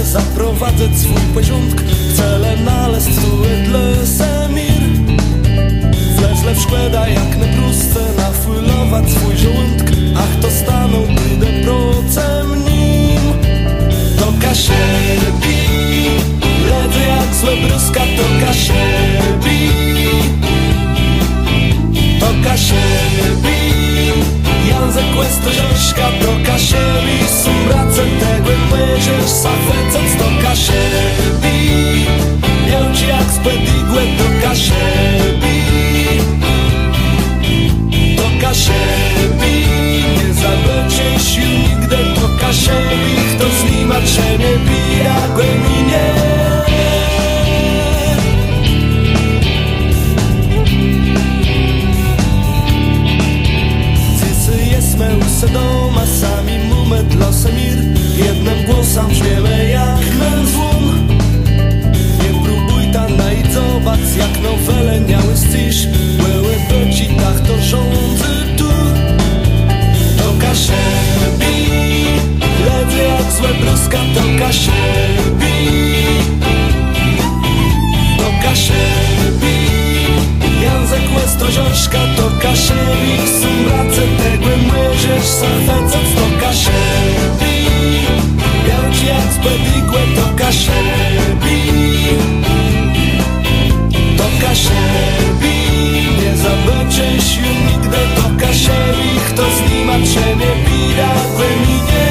запровадить свой пociąg w cele nalestuje dla semir. Wleźle w szkłeda jak na brusce nafylować swój żołądk. Ach, to stanął idę procem nim. Toka sierpi, ledwie jak złe bruska. Toka sierpi, toka sierpi. Język questo żoszka. Toka sierpi, sumbrace tego myżesz safecec. Toka sierpi, miałci jak spedigłe. Toka sierpi, toka sierpi. Nie zabędzie się nigdy. Toka sierpi, kto z nim a ciebie bija głębinie. Se doma sami mumy dla semir. Jednym głosem brzmiemy jak męzłom. Nie próbuj ta najdź, zobacz jak nowele miały styż. Były byci, tak to rządzy tu. Toka sierpi, ledwie jak złe bruska. Toka sierpi, toka sierpi. Język questo żoszka. Toka sierpi, sumbrace tego myżesz safecec. Toka sierpi, miałci jak spedigłe. Toka sierpi, toka sierpi. Nie zabędzie się nigdy. Toka sierpi, kto z nim a ciebie bida głębinie.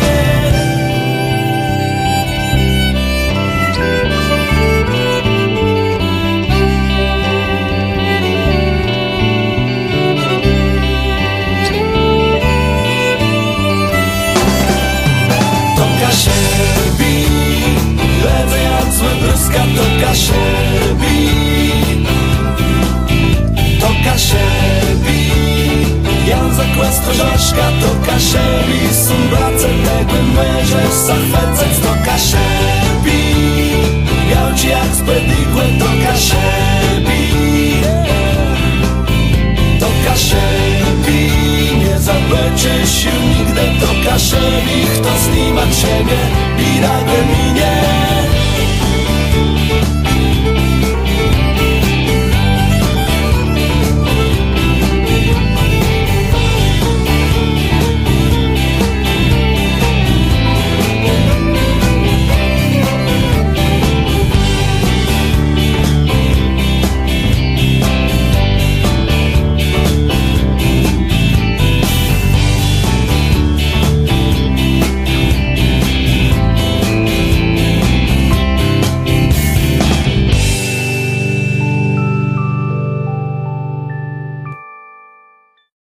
Toka sierpi, ledwie jak złe bruska. Toka sierpi, toka sierpi. Język questo żoszka. Toka sierpi, sumbrace tego myżesz safecec. Toka sierpi, miałci jak spedigłe. Toka sierpi, toka sierpi. Nie zabędzie się nigdy. Toka sierpi, kto z nim a ciebie bida głębinie.